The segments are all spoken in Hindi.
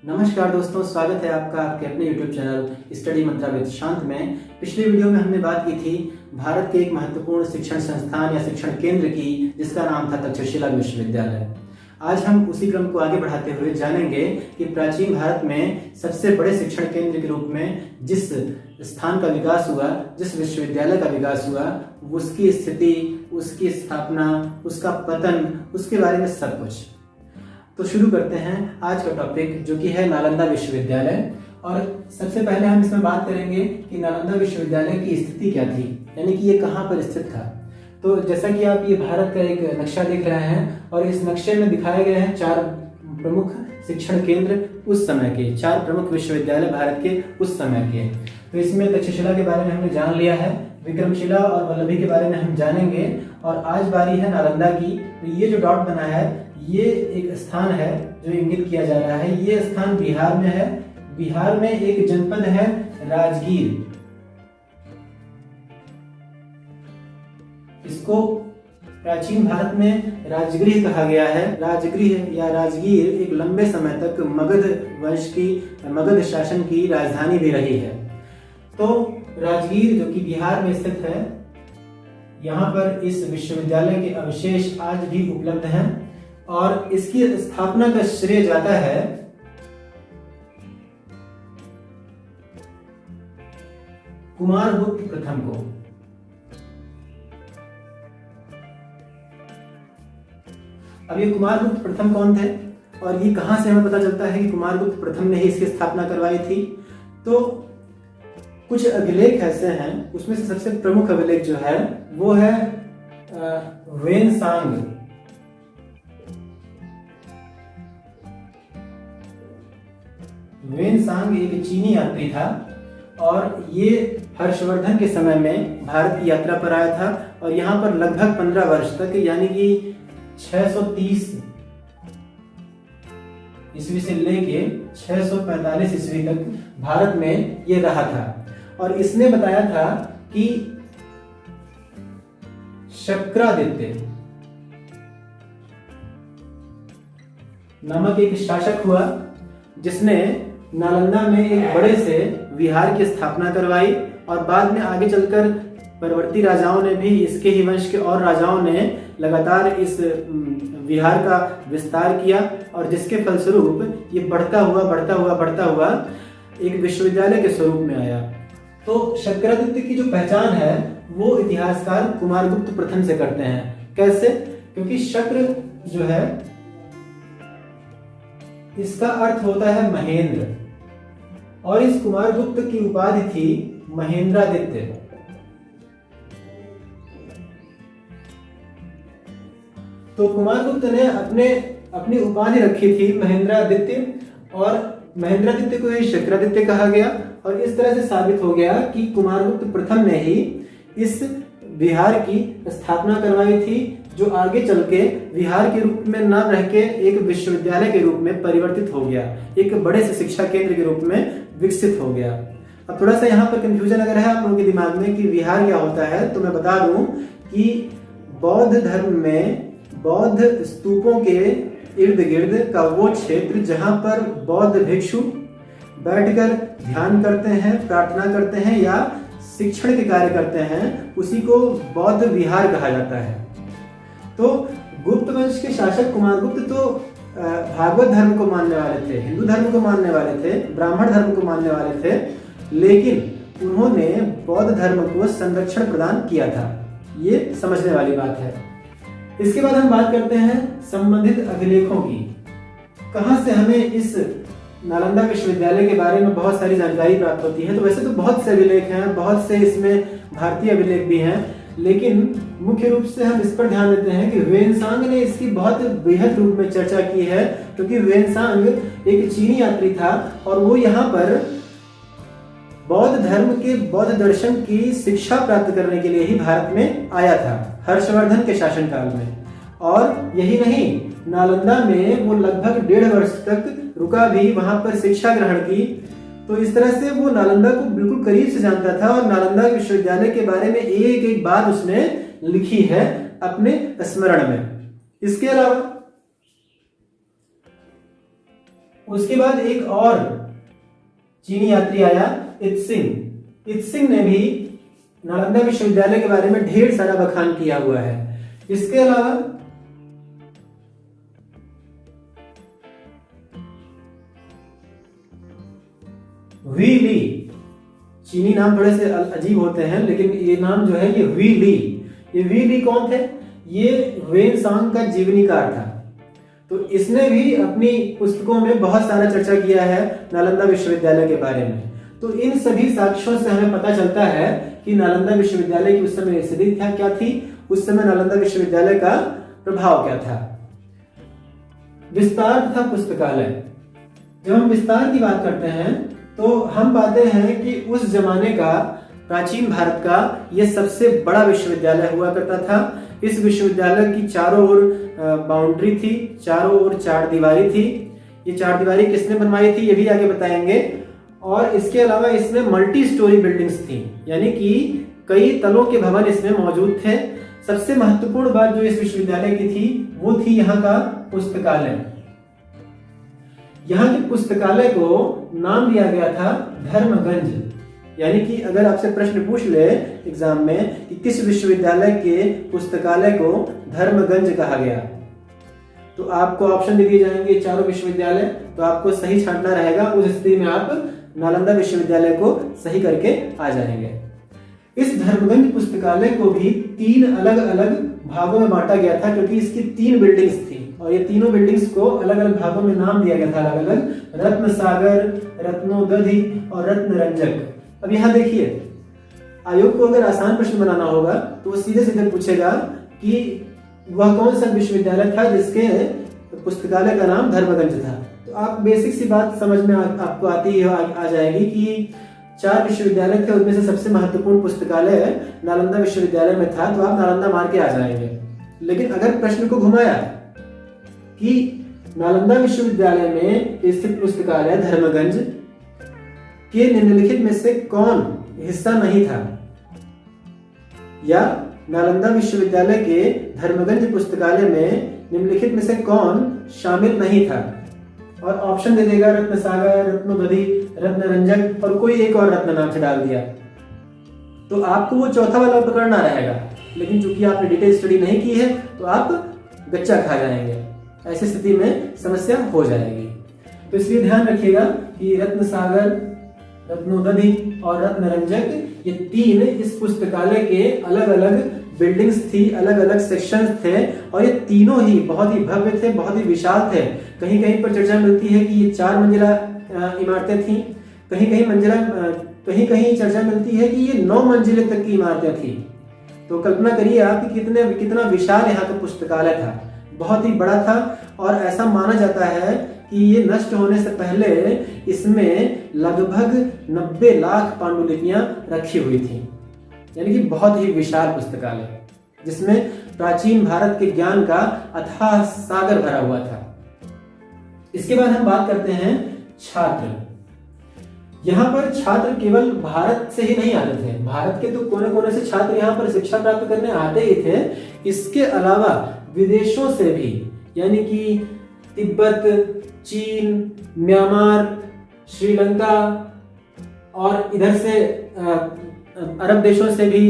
नमस्कार दोस्तों, स्वागत है आपका आपके अपने YouTube channel study Mantra with शांत में। पिछले वीडियो में हमने बात की थी भारत के एक महत्वपूर्ण शिक्षण संस्थान या शिक्षण केंद्र की, जिसका नाम था तक्षशिला विश्वविद्यालय। आज हम उसी क्रम को आगे बढ़ाते हुए जानेंगे कि प्राचीन भारत में सबसे बड़े शिक्षण केंद्र के रूप में जिस स्थान का विकास हुआ, जिस विश्वविद्यालय का विकास हुआ, उसकी स्थिति, उसकी स्थापना, उसका पतन, उसके बारे में सब कुछ। तो शुरू करते हैं आज का टॉपिक, जो कि है नालंदा विश्वविद्यालय। और सबसे पहले हम इसमें बात करेंगे कि नालंदा विश्वविद्यालय की स्थिति क्या थी, यानी कि ये कहाँ पर स्थित था। तो जैसा कि आप ये भारत का एक नक्शा देख रहे हैं, और इस नक्शे में दिखाए गए हैं 4 प्रमुख शिक्षण केंद्र उस समय के, 4 प्रमुख विश्वविद्यालय भारत के उस समय के। तो इसमें तक्षशिला के बारे में हमने जान लिया है, विक्रमशिला और वल्लभी के बारे में हम जानेंगे, और आज बारी है नालंदा की। तो ये जो डॉट बना है, ये एक स्थान है जो इंगित किया जा रहा है। ये स्थान बिहार में है। बिहार में एक जनपद है राजगीर। इसको प्राचीन भारत में राजगृह कहा गया है। राजगृह या राजगीर एक लंबे समय तक मगध शासन की राजधानी भी रही है। तो राजगीर जो कि बिहार में स्थित है, यहाँ पर इस विश्वविद्यालय के अवशेष आज भी उपलब्ध हैं, और इसकी स्थापना का श्रेय जाता है कुमारगुप्त प्रथम को। अब ये कुमारगुप्त प्रथम कौन थे, और ये कहां से हमें पता चलता है कि कुमारगुप्त प्रथम ने ही इसकी स्थापना करवाई थी। तो कुछ अभिलेख ऐसे हैं, उसमें से सबसे प्रमुख अभिलेख जो है वो है वेनसांग। वेनसांग एक चीनी यात्री था, और ये हर्षवर्धन के समय में भारत की यात्रा पर आया था, और यहाँ पर लगभग 15 वर्ष तक, यानी कि 630 ईस्वी से लेके 645 ईस्वी तक भारत में ये रहा था। और इसने बताया था कि शक्रादित्य नामक एक शासक हुआ, जिसने नालंदा में एक बड़े से विहार की स्थापना करवाई, और बाद में आगे चलकर परवर्ती राजाओं ने भी, इसके ही वंश के और राजाओं ने लगातार इस विहार का विस्तार किया, और जिसके फलस्वरूप ये बढ़ता हुआ एक विश्वविद्यालय के स्वरूप में आया। तो शक्रादित्य की जो पहचान है वो इतिहासकार कुमारगुप्त प्रथम से करते हैं। कैसे? क्योंकि शक्र जो है, इसका अर्थ होता है महेंद्र, और इस कुमारगुप्त की उपाधि थी महेंद्रादित्य। तो कुमारगुप्त ने अपनी उपाधि रखी थी महेंद्रादित्य, और महेंद्रादित्य को ही शक्रादित्य कहा गया, और इस तरह से साबित हो गया कि कुमारगुप्त प्रथम ने ही इस विहार की स्थापना करवाई थी, जो आगे चल के विहार के रूप में न रह के एक विश्वविद्यालय के रूप में परिवर्तित हो गया, एक बड़े से शिक्षा केंद्र के रूप में विकसित हो गया। अब थोड़ा सा यहाँ पर कंफ्यूजन अगर है आप लोगों के दिमाग में कि विहार क्या होता है, तो मैं बता दूं कि बौद्ध धर्म में बौद्ध स्तूपों के इर्द गिर्द का वो क्षेत्र जहां पर बौद्ध भिक्षु बैठकर ध्यान करते हैं, प्रार्थना करते हैं या शिक्षण के कार्य करते हैं, उसी को बौद्ध विहार कहा जाता है। तो गुप्त वंश के शासक कुमारगुप्त तो भागवत धर्म को मानने वाले थे, हिंदू धर्म को मानने वाले थे, ब्राह्मण धर्म को मानने वाले थे, लेकिन उन्होंने बौद्ध धर्म को संरक्षण प्रदान किया था। ये समझने वाली बात है। इसके बाद हम बात करते हैं संबंधित अभिलेखों की। कहां से हमें इस नालंदा विश्वविद्यालय के बारे में बहुत सारी जानकारी प्राप्त होती है। तो वैसे तो बहुत से अभिलेख हैं, बहुत से इसमें भारतीय अभिलेख भी हैं, लेकिन मुख्य रूप से हम इस पर ध्यान देते हैं कि वेनसांग ने इसकी बहुत बेहद रूप में चर्चा की है, क्योंकि वेनसांग एक चीनी यात्री था, और वो यहाँ पर बौद्ध धर्म के बौद्ध दर्शन की शिक्षा प्राप्त करने के लिए ही भारत में आया था, हर्षवर्धन के शासनकाल में। और यही नहीं, नालंदा में वो लगभग 1.5 वर्ष तक रुका भी, वहां पर शिक्षा ग्रहण की। तो इस तरह से वो नालंदा को बिल्कुल करीब से जानता था, और नालंदा विश्वविद्यालय के बारे में एक एक बात उसने लिखी है अपने स्मरण में। इसके अलावा उसके बाद एक और चीनी यात्री आया, इत्सिंग। इत्सिंग ने भी नालंदा विश्वविद्यालय के बारे में ढेर सारा बखान किया हुआ है। इसके अलावा वी ली, चीनी नाम थोड़े से अजीब होते हैं, लेकिन ये नाम जो है ये वी ली। ये वी ली कौन थे? ये ह्वेनसांग का जीवनीकार था। तो इसने भी अपनी पुस्तकों में बहुत सारा चर्चा किया है नालंदा विश्वविद्यालय के बारे में। तो इन सभी साक्ष्यों से हमें पता चलता है कि नालंदा विश्वविद्यालय की उस समय स्थिति क्या थी, उस समय नालंदा विश्वविद्यालय का प्रभाव क्या था। विस्तार तथा पुस्तकालय। जब हम विस्तार की बात करते हैं तो हम पाते हैं कि उस जमाने का, प्राचीन भारत का यह सबसे बड़ा विश्वविद्यालय हुआ करता था। इस विश्वविद्यालय की चारों ओर बाउंड्री थी, चारों ओर चार दीवारी थी। ये चार दीवारी किसने बनवाई थी ये भी आगे बताएंगे। और इसके अलावा इसमें मल्टी स्टोरी बिल्डिंग्स थी, यानी कि कई तलों के भवन इसमें मौजूद थे। सबसे महत्वपूर्ण बात जो इस विश्वविद्यालय की थी वो थी यहाँ का पुस्तकालय। यहाँ के पुस्तकालय को नाम दिया गया था धर्मगंज। यानी कि अगर आपसे प्रश्न पूछ ले एग्जाम में कि किस विश्वविद्यालय के पुस्तकालय को धर्मगंज कहा गया, तो आपको ऑप्शन दे दिए जाएंगे चारों विश्वविद्यालय। तो आपको सही छांटना रहेगा, उस स्थिति में आप नालंदा विश्वविद्यालय को सही करके आ जाएंगे। इस धर्मगंज पुस्तकालय को भी 3 अलग अलग भागों में बांटा गया था, क्योंकि इसकी 3 बिल्डिंग्स थी और ये तीनों बिल्डिंग्स को अलग अलग भागों में नाम दिया गया था, अलग अलग, रत्न सागर, रत्नोदधि और रत्नरंजक। अब यहाँ देखिए, आयोग को अगर आसान प्रश्न बनाना होगा तो वो सीधे सीधे पूछेगा कि वह कौन सा विश्वविद्यालय था जिसके पुस्तकालय का नाम धर्मगंज था। तो आप बेसिक सी बात समझ में आपको आती आ जाएगी कि 4 विश्वविद्यालय थे, उनमें से सबसे महत्वपूर्ण पुस्तकालय नालंदा विश्वविद्यालय में था, तो आप नालंदा मार के आ जाएंगे। लेकिन अगर प्रश्न को घुमाया कि नालंदा विश्वविद्यालय में स्थित पुस्तकालय धर्मगंज के निम्नलिखित में से कौन हिस्सा नहीं था, या नालंदा विश्वविद्यालय के धर्मगंज पुस्तकालय में निम्नलिखित में से कौन शामिल नहीं था, और ऑप्शन दे देगा रत्न सागर, रत्नोदधि, रत्नरंजक और कोई एक और रत्न नाम से डाल दिया, तो आपको वो चौथा वाला पकड़ना रहेगा। लेकिन चूंकि आपने डिटेल स्टडी नहीं की है तो आप गच्चा खा जाएंगे, ऐसी स्थिति में समस्या हो जाएगी। तो इसलिए ध्यान रखिएगा कि रत्न सागर, रत्नोदधि और रत्नरंजक ये 3 इस पुस्तकालय के अलग अलग बिल्डिंग्स थी, अलग अलग सेक्शंस थे, और ये तीनों ही बहुत ही भव्य थे, बहुत ही विशाल थे। कहीं कहीं पर चर्चा मिलती है कि ये 4 मंजिला इमारतें थी, कहीं कहीं चर्चा मिलती है कि ये 9 मंजिले तक की इमारतें थी। तो कल्पना करिए आप कि कितना विशाल यहाँ का पुस्तकालय था, बहुत ही बड़ा था। और ऐसा माना जाता है कि ये नष्ट होने से पहले इसमें लगभग 90 लाख पांडुलिपियां रखी हुई थी, यानी कि बहुत ही विशाल पुस्तकालय जिसमें प्राचीन भारत के ज्ञान का अथाह सागर भरा हुआ था। इसके बाद हम बात करते हैं छात्र। यहाँ पर छात्र केवल भारत से ही नहीं आते थे, भारत के तो कोने कोने से छात्र यहाँ पर शिक्षा प्राप्त करने आते ही थे। इसके अलावा विदेशों से भी, यानी कि तिब्बत, चीन, म्यांमार, श्रीलंका और इधर से अरब देशों से भी,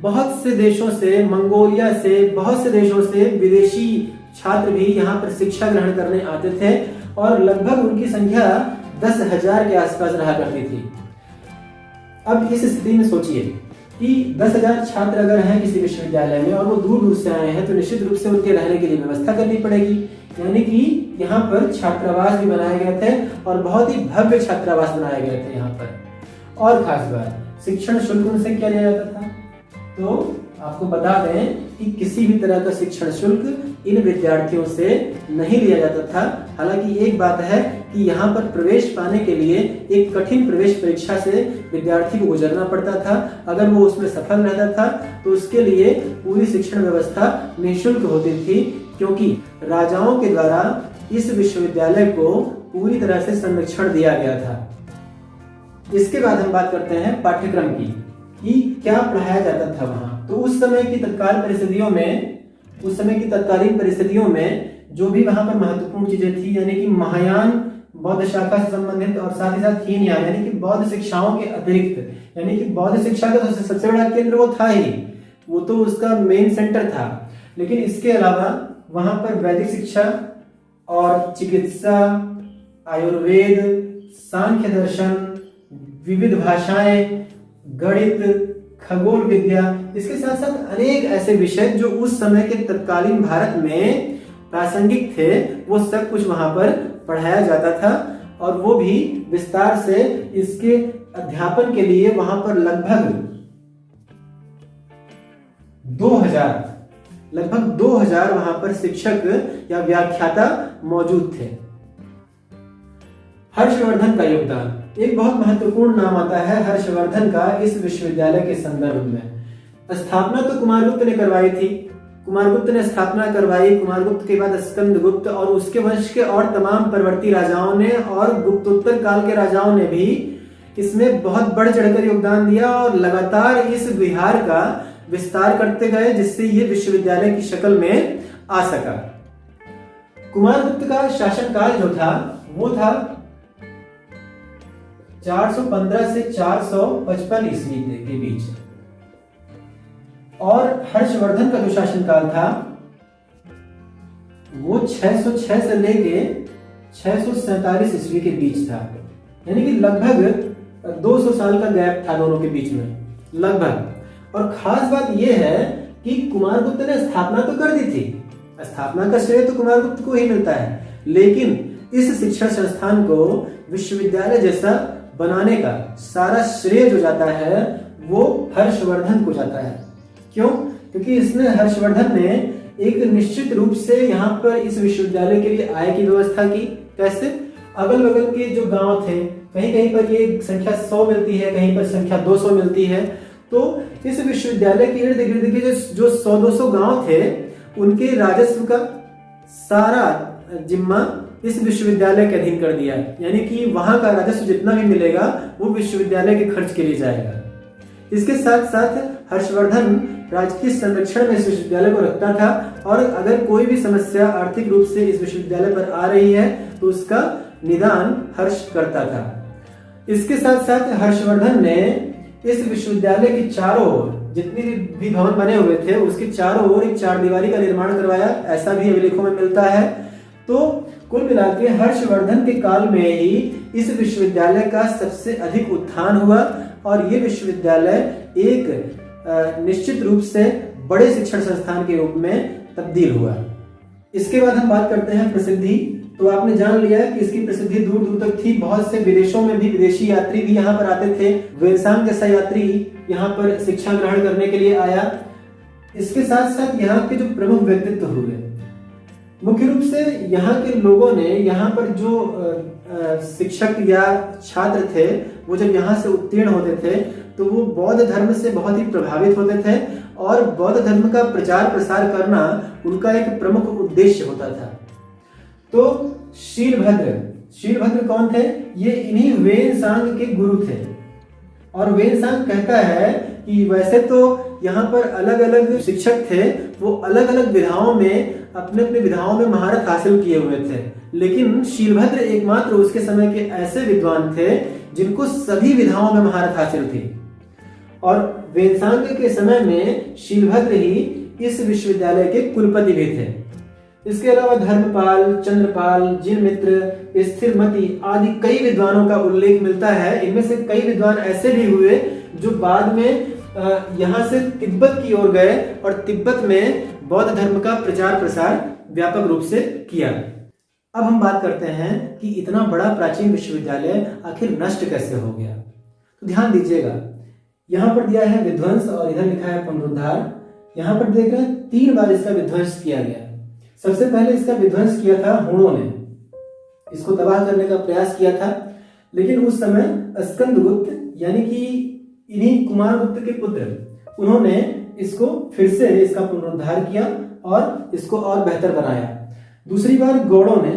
बहुत से देशों से, मंगोलिया से, बहुत से देशों से विदेशी छात्र भी यहाँ पर शिक्षा ग्रहण करने आते थे, और लगभग उनकी संख्या 10,000 के आसपास रहा करती थी। अब इस स्थिति में सोचिए कि 10,000 छात्र अगर हैं किसी विश्वविद्यालय में और वो दूर दूर से आए हैं, तो निश्चित रूप से उनके रहने के लिए व्यवस्था करनी पड़ेगी। यानी कि यहाँ पर छात्रावास भी बनाए गए थे और बहुत ही भव्य छात्रावास बनाए गए थे यहाँ पर। और खास बात, शिक्षण शुल्क उनसे क्या लिया जाता था? तो आपको बता दें कि किसी भी तरह का शिक्षण शुल्क इन विद्यार्थियों से नहीं लिया जाता था। हालांकि एक बात है कि यहाँ पर प्रवेश पाने के लिए एक कठिन प्रवेश परीक्षा से विद्यार्थी को गुजरना पड़ता था। अगर वो उसमें सफल रहता था तो उसके लिए पूरी शिक्षण व्यवस्था निःशुल्क होती थी, क्योंकि राजाओं के द्वारा इस विश्वविद्यालय को पूरी तरह से संरक्षण दिया गया था। इसके बाद हम बात करते हैं पाठ्यक्रम की, कि क्या पढ़ाया जाता था वहां। तो उस समय की तत्कालीन परिस्थितियों में जो भी वहां पर महत्वपूर्ण चीजें थी, यानी कि बौद्ध शाखा से संबंधित और साथ ही साथ हीनयान यानी कि बौद्ध शिक्षाओं के अतिरिक्त, यानी कि बौद्ध शिक्षा का सबसे बड़ा केंद्र वो था ही, वो तो उसका मेन सेंटर था, लेकिन इसके अलावा वहां पर वैदिक शिक्षा और चिकित्सा, आयुर्वेद, सांख्य दर्शन, विविध भाषाएं, गणित, खगोल विद्या, इसके साथ साथ अनेक ऐसे विषय जो उस समय के तत्कालीन भारत में प्रासंगिक थे, वो सब कुछ वहां पर पढ़ाया जाता था। और वो भी विस्तार से इसके अध्यापन के लिए वहां पर लगभग 2000 वहां पर शिक्षक या व्याख्याता मौजूद थे। हर्षवर्धन का योगदान, एक बहुत महत्वपूर्ण नाम आता है हर्षवर्धन का इस विश्वविद्यालय के संदर्भ में। स्थापना तो कुमारगुप्त ने करवाई थी, कुमारगुप्त ने स्थापना करवाई, कुमारगुप्त के बाद स्कंदगुप्त और उसके वंश के और तमाम परवर्ती राजाओं ने और गुप्तोत्तर काल के राजाओं ने भी इसमें बहुत बढ़ चढ़कर योगदान दिया और लगातार इस विहार का विस्तार करते गए, जिससे ये विश्वविद्यालय की शक्ल में आ सका। कुमारगुप्त का शासनकाल जो था वो था 415 से 455 ईस्वी के बीच, और हर्षवर्धन का जो शासनकाल था वो 606 से लेके 647 ईस्वी के बीच था, यानी कि लगभग 200 साल का गैप था दोनों के बीच में लगभग। और खास बात यह है कि कुमारगुप्त ने स्थापना तो कर दी थी, स्थापना का श्रेय तो कुमारगुप्त को ही मिलता है, लेकिन इस शिक्षण संस्थान को विश्वविद्यालय जैसा बनाने का सारा श्रेय जो जाता है वो हर्षवर्धन को जाता है। क्यों? क्योंकि इसने हर्षवर्धन ने एक निश्चित रूप से यहाँ पर इस विश्वविद्यालय के लिए आय की व्यवस्था की। कैसे? अगल बगल के जो गांव थे, कहीं कहीं पर ये संख्या 100 मिलती है, कहीं पर संख्या 200 मिलती है, तो इस विश्वविद्यालय के इर्द गिर्द के जो 100-200 गांव थे, उनके राजस्व का सारा जिम्मा इस विश्वविद्यालय के अधीन कर दिया, यानी कि वहां का राजस्व जितना भी मिलेगा वो विश्वविद्यालय के खर्च के लिए जाएगा। इसके साथ साथ हर्षवर्धन राजकीय संरक्षण में इस विश्वविद्यालय को रखता था, और अगर कोई भी समस्या आर्थिक रूप से इस विश्वविद्यालय पर आ रही है तो उसका निदान हर्ष करता था। इसके साथ साथ हर्षवर्धन ने इस विश्वविद्यालय के चारों ओर जितने भी भवन बने हुए थे उसके चारों ओर एक चारदीवारी का निर्माण करवाया, ऐसा भी अभिलेखों में मिलता है। तो कुल मिलाकर हर्षवर्धन के काल में ही इस विश्वविद्यालय का सबसे अधिक उत्थान हुआ, और ये विश्वविद्यालय एक निश्चित रूप से बड़े शिक्षण संस्थान के रूप में तब्दील हुआ। इसके बाद हम बात करते हैं प्रसिद्धि। तो आपने जान लिया कि इसकी प्रसिद्धि दूर दूर तक थी, बहुत से विदेशों में भी विदेशी यात्री भी यहाँ पर आते थे। वेलसांग जैसा यात्री यहाँ पर शिक्षा ग्रहण करने के लिए आया। इसके साथ साथ यहाँ के जो प्रमुख व्यक्तित्व हुए, मुख्य रूप से यहाँ के लोगों ने, यहाँ पर जो शिक्षक या छात्र थे, वो जब यहाँ से उत्तीर्ण होते थे तो वो बौद्ध धर्म से बहुत ही प्रभावित होते थे, और बौद्ध धर्म का प्रचार प्रसार करना उनका एक प्रमुख उद्देश्य होता था। तो शीलभद्र कौन थे? ये इन्हीं वेनसांग के गुरु थे। और वेनसांग कहता है कि वैसे तो यहाँ पर अलग अलग शिक्षक थे, वो अलग अलग विधाओं में अपने अपने विधाओं में महारत हासिल किए हुए थे, लेकिन शीलभद्र एकमात्र उसके समय के ऐसे विद्वान थे जिनको सभी विधाओं में महारत हासिल थी। और वेनसांग के समय में शीलभद्र ही इस विश्वविद्यालय के कुलपति भी थे। इसके अलावा धर्मपाल, चंद्रपाल, जिनमित्र, स्थिरमति आदि कई विद्वानों का उल्लेख मिलता है। इनमें से कई विद्वान ऐसे भी हुए जो बाद में यहाँ से तिब्बत की ओर गए और तिब्बत में बौद्ध धर्म का प्रचार प्रसार व्यापक रूप से किया। अब हम बात करते हैं कि इतना बड़ा प्राचीन विश्वविद्यालय आखिर नष्ट कैसे हो गया। तो ध्यान दीजिएगा, यहाँ पर दिया है विध्वंस और इधर लिखा है पुनरुद्धार। यहाँ पर देख रहे हैं 3 बार इसका विध्वंस किया गया। सबसे पहले इसका विध्वंस किया था हुणों ने, इसको तबाह करने का प्रयास किया था, लेकिन उस समय स्कंदगुप्त यानी कि इन्हीं कुमारगुप्त के पुत्र, उन्होंने इसको फिर से इसका पुनरुद्धार किया और इसको और बेहतर बनाया। दूसरी बार गौड़ों ने,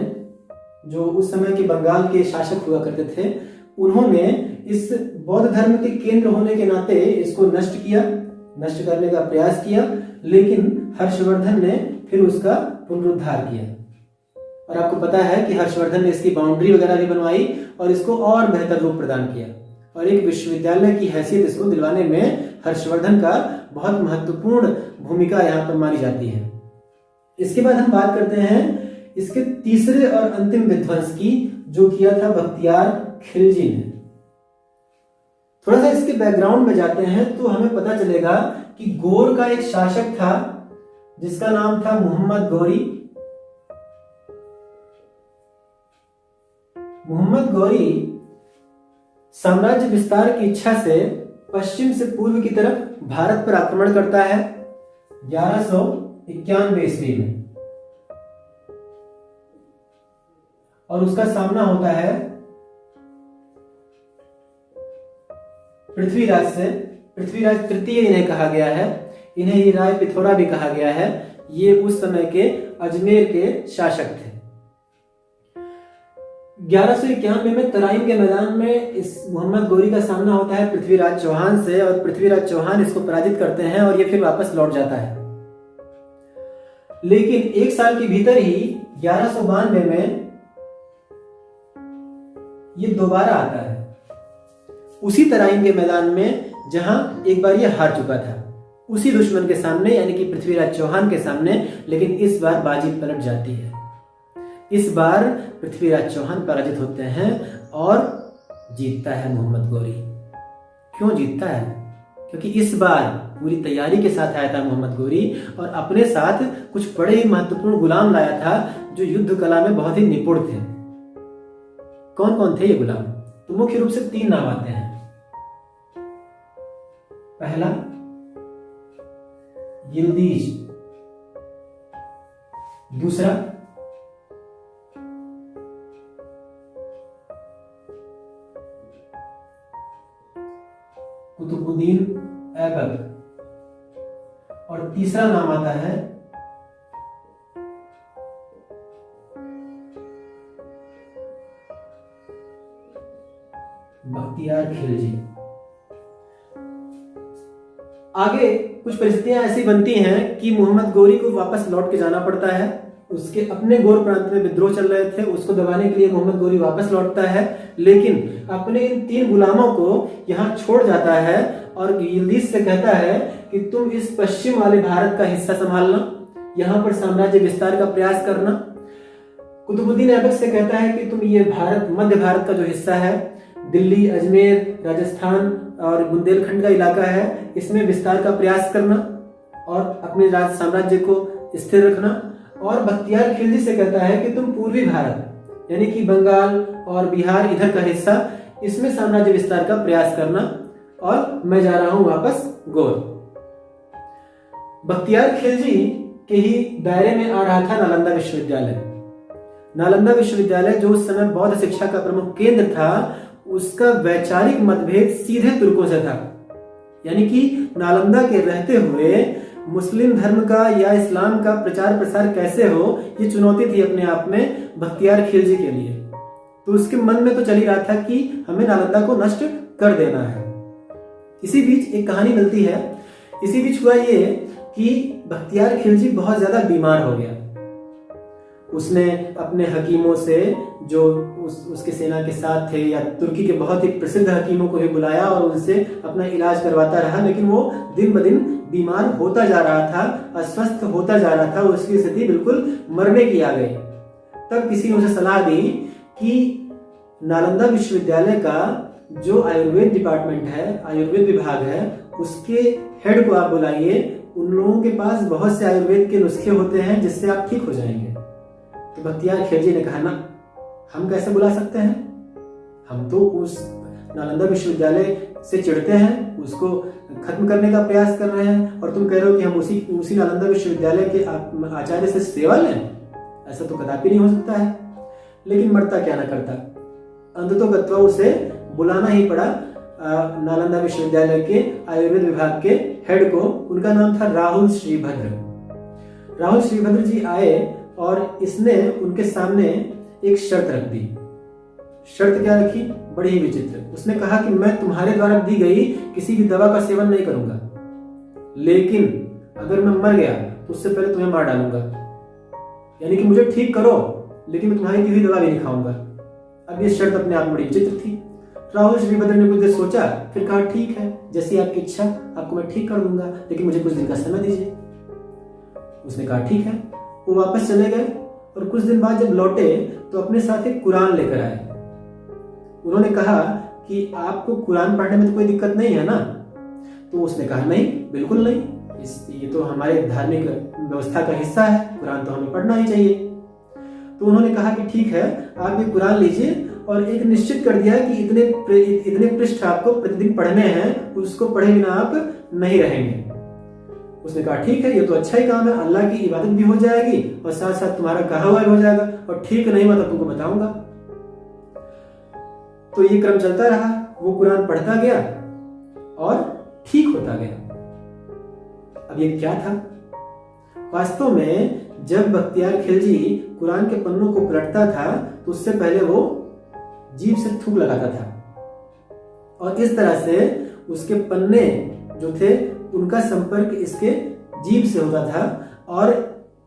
जो उस समय के बंगाल के शासक हुआ करते थे, उन्होंने इस बौद्ध धर्म के केंद्र होने के नाते इसको नष्ट करने का प्रयास किया, लेकिन हर्षवर्धन ने फिर उसका पुनरुद्धार किया। और आपको पता है कि हर्षवर्धन ने इसकी बाउंड्री वगैरह भी बनवाई और इसको और बेहतर रूप प्रदान किया, और एक विश्वविद्यालय की हैसियत इसको दिलवाने में हर्षवर्धन का बहुत महत्वपूर्ण भूमिका यहाँ पर मानी जाती है। इसके बाद हम बात करते हैं इसके तीसरे और अंतिम विध्वंस की, जो किया था बख्तियार खिलजी ने। थोड़ा सा इसके बैकग्राउंड में जाते हैं तो हमें पता चलेगा कि गौर का एक शासक था जिसका नाम था मोहम्मद गौरी। मोहम्मद गौरी साम्राज्य विस्तार की इच्छा से पश्चिम से पूर्व की तरफ भारत पर आक्रमण करता है 1191 ईस्वी में, और उसका सामना होता है पृथ्वीराज से। पृथ्वीराज तृतीय इन्हें कहा गया है, इन्हें ही राय पिथौरा भी कहा गया है। ये उस समय के अजमेर के शासक थे। 1191 में तराइन के मैदान में इस मोहम्मद गौरी का सामना होता है पृथ्वीराज चौहान से, और पृथ्वीराज चौहान इसको पराजित करते हैं और ये फिर वापस लौट जाता है। लेकिन एक साल के भीतर ही 1192 में ये दोबारा आता है उसी तराइन के मैदान में जहां एक बार ये हार चुका था, उसी दुश्मन के सामने, यानी कि पृथ्वीराज चौहान के सामने। लेकिन इस बार बाजी पलट जाती है। इस बार पृथ्वीराज चौहान पराजित होते हैं और जीतता है मोहम्मद गौरी। क्यों जीतता है? क्योंकि इस बार पूरी तैयारी के साथ आया था मोहम्मद गौरी, और अपने साथ कुछ बड़े ही महत्वपूर्ण गुलाम लाया था जो युद्ध कला में बहुत ही निपुण थे। कौन कौन थे ये गुलाम? तो मुख्य रूप से 3 नाम आते हैं। पहला यिल्दीज, दूसरा कुतुबुद्दीन ऐबक, और तीसरा नाम आता है बख्तियार खिलजी। आगे कुछ परिस्थितियां ऐसी बनती हैं कि मोहम्मद गौरी को वापस लौट के जाना पड़ता है। उसके अपने गौर प्रांत में विद्रोह चल रहे थे, उसको दबाने के लिए मोहम्मद गौरी वापस लौटता है, लेकिन अपने इन 3 गुलामों को यहाँ छोड़ जाता है और यिल्दीज से कहता है कि तुम इस पश्चिम वाले भारत का हिस्सा संभालना, यहाँ पर साम्राज्य विस्तार का प्रयास करना। कुतुबुद्दीन ऐबक से कहता है कि तुम ये भारत, मध्य भारत का जो हिस्सा है, दिल्ली, अजमेर, राजस्थान और बुंदेलखंड का इलाका है, इसमें विस्तार का प्रयास करना और अपने राज साम्राज्य को स्थिर रखना। और बख्तियार खिलजी से कहता है कि तुम पूर्वी भारत, यानी कि बंगाल और बिहार, इधर का हिस्सा, इसमें साम्राज्य विस्तार का प्रयास करना, और मैं जा रहा हूं वापस गौर। बख्तियार खिलजी के ही दायरे में आ रहा था नालंदा विश्वविद्यालय। नालंदा विश्वविद्यालय जो उस समय बौद्ध शिक्षा का प्रमुख केंद्र था, उसका वैचारिक मतभेद सीधे तुर्कों से था। यानी कि नालंदा के रहते हुए मुस्लिम धर्म का या इस्लाम का प्रचार प्रसार कैसे हो, ये चुनौती थी अपने आप में बख्तियार खिलजी के लिए। तो उसके मन में तो चल ही रहा था कि हमें नालंदा को नष्ट कर देना है। इसी बीच एक कहानी मिलती है। इसी बीच हुआ ये कि बख्तियार खिलजी बहुत ज्यादा बीमार हो गया। उसने अपने हकीमों से, जो उसके सेना के साथ थे, या तुर्की के बहुत ही प्रसिद्ध हकीमों को भी बुलाया और उनसे अपना इलाज करवाता रहा, लेकिन वो दिन ब दिन बीमार होता जा रहा था, अस्वस्थ होता जा रहा था, उसकी स्थिति बिल्कुल मरने की आ गई। तब किसी ने उसे सलाह दी कि नालंदा विश्वविद्यालय का जो आयुर्वेद डिपार्टमेंट है, आयुर्वेद विभाग है, उसके हेड को आप बुलाइए। उन लोगों के पास बहुत से आयुर्वेद के नुस्खे होते हैं जिससे आप ठीक हो जाएंगे। तो बख्तियार खिलजी ने कहा, ना, हम कैसे बुला सकते हैं? हम तो उस नालंदा विश्वविद्यालय से चिढ़ते हैं, उसको खत्म करने का प्रयास कर रहे हैं, और तुम कह रहे हो कि हम उसी नालंदा विश्वविद्यालय के आचार्य से सेवा लें? ऐसा तो कदापि नहीं हो सकता है। लेकिन मरता क्या ना करता, अंततोगत्वा उसे बुलाना ही पड़ा नालंदा विश्वविद्यालय के आयुर्वेद विभाग के हेड को। उनका नाम था राहुल श्रीभद्र। राहुल श्रीभद्र जी आए और इसने उनके सामने एक शर्त रख दी। शर्त क्या रखी? बड़ी ही विचित्र। उसने कहा कि मैं तुम्हारे द्वारा दी गई किसी भी दवा का सेवन नहीं करूंगा, लेकिन अगर मैं मर गया तो उससे पहले तुम्हें मार डालूंगा। यानी कि मुझे ठीक करो, लेकिन मैं तुम्हारी दी हुई दवा भी नहीं खाऊंगा। अब ये शर्त अपने आप में बड़ी विचित्र थी। राहुल श्रीभद्र ने कुछ देर सोचा, फिर कहा ठीक है, जैसी आपकी इच्छा, आपको मैं ठीक कर दूंगा, लेकिन मुझे कुछ दिन का समय दीजिए। उसने कहा ठीक है। वो वापस चले गए और कुछ दिन बाद जब लौटे तो अपने साथ एक कुरान लेकर आए। उन्होंने कहा कि आपको कुरान पढ़ने में तो कोई दिक्कत नहीं है ना? तो उसने कहा नहीं, बिल्कुल नहीं, ये तो हमारे धार्मिक व्यवस्था का हिस्सा है, कुरान तो हमें पढ़ना ही चाहिए। तो उन्होंने कहा कि ठीक है, आप ये कुरान लीजिए और एक निश्चित कर दिया कि इतने पृष्ठ आपको प्रतिदिन पढ़ने हैं, उसको पढ़े बिना आप नहीं रहेंगे। उसने कहा ठीक है, ये तो अच्छा ही काम है, अल्लाह की इबादत भी हो जाएगी और साथ साथ तुम्हारा कहा हुआ भी हो जाएगा, और ठीक नहीं हुआ तो तुमको बताऊंगा। तो ये क्रम चलता रहा, वो कुरान पढ़ता गया और ठीक होता गया। अब ये क्या था? वास्तव में जब बख्तियार खिलजी कुरान के पन्नों को पलटता था तो उससे पहले वो जीभ से थूक लगाता था, और इस तरह से उसके पन्ने जो थे उनका संपर्क इसके जीभ से होता था, और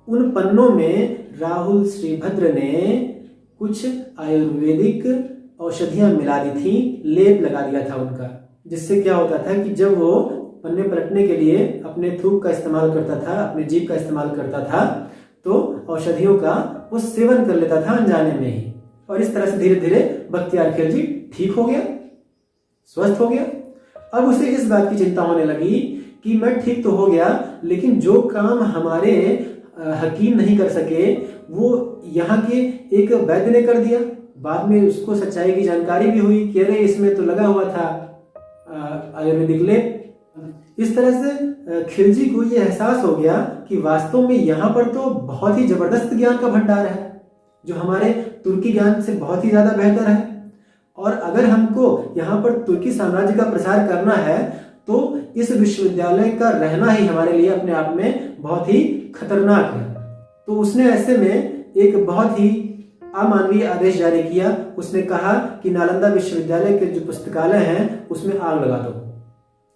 उन पन्नों में राहुल श्रीभद्र ने कुछ आयुर्वेदिक औषधियां मिला दी थी, लेप लगा दिया था उनका, जिससे क्या होता था कि जब वो पन्ने पलटने के लिए अपने थूक का इस्तेमाल करता था, अपने जीभ का इस्तेमाल करता था, तो औषधियों का वो सेवन कर लेता था अनजाने में ही, और इस तरह से धीरे धीरे बख्तियार खिलजी ठीक हो गया, स्वस्थ हो गया। अब उसे इस बात की चिंता होने लगी कि मैं ठीक तो हो गया, लेकिन जो काम हमारे हकीम नहीं कर सके वो यहाँ के एक वैद्य ने कर दिया। बाद में उसको सच्चाई की जानकारी भी हुई कि अरे इसमें तो लगा हुआ था आयुर्वेदिक लेप। इस तरह से खिलजी को ये एहसास हो गया कि वास्तव में यहाँ पर तो बहुत ही जबरदस्त ज्ञान का भंडार है, जो हमारे तुर्की ज्ञान से बहुत ही ज्यादा बेहतर है, और अगर हमको यहाँ पर तुर्की साम्राज्य का प्रसार करना है तो इस विश्वविद्यालय का रहना ही हमारे लिए अपने आप में बहुत ही खतरनाक है। तो उसने ऐसे में एक बहुत ही अमानवीय आदेश जारी किया। उसने कहा कि नालंदा विश्वविद्यालय के जो पुस्तकालय हैं उसमें आग लगा दो,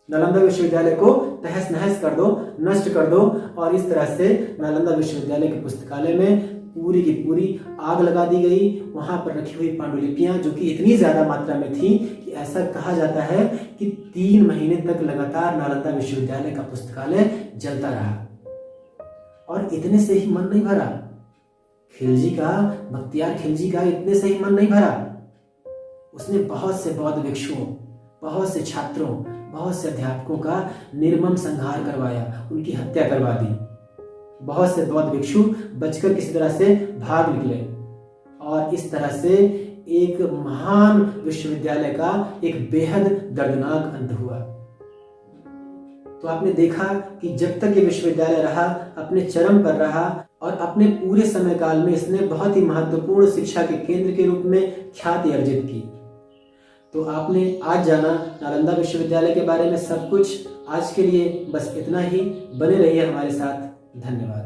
नालंदा विश्वविद्यालय को तहस नहस कर दो, नष्ट कर दो, और इस तरह से नालंदा विश्वविद्यालय के पुस्तकालय में पूरी की पूरी आग लगा दी गई। वहां पर रखी हुई पांडुलिपियां, जो कि इतनी ज्यादा मात्रा में थी कि ऐसा कहा जाता है कि 3 महीने तक लगातार नालंदा विश्वविद्यालय का पुस्तकालय जलता रहा, और इतने से ही मन नहीं भरा खिलजी का, बख्तियार खिलजी का इतने से ही मन नहीं भरा। उसने बहुत से बौद्ध भिक्षुओं, बहुत से छात्रों, बहुत से अध्यापकों का निर्मम संहार करवाया, उनकी हत्या करवा दी। बहुत से बौद्ध भिक्षु बचकर किसी तरह से भाग निकले, और इस तरह से एक महान विश्वविद्यालय का एक बेहद दर्दनाक अंत हुआ। तो आपने देखा कि जब तक ये विश्वविद्यालय रहा, अपने चरम पर रहा, और अपने पूरे समय काल में इसने बहुत ही महत्वपूर्ण शिक्षा के केंद्र के रूप में ख्याति अर्जित की। तो आपने आज जाना नालंदा विश्वविद्यालय के बारे में सब कुछ। आज के लिए बस इतना ही। बने रहिए हमारे साथ। धन्यवाद।